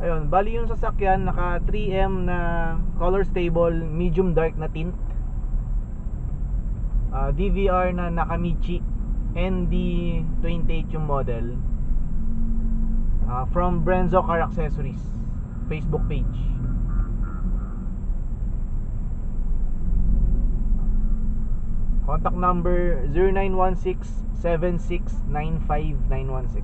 Ayun, bali yung sasakyan naka 3M na color stable, medium dark na tint. DVR na Nakamichi ND28 yung model. From Brenzo Car Accessories Facebook page. Contact number 0916-7695-916.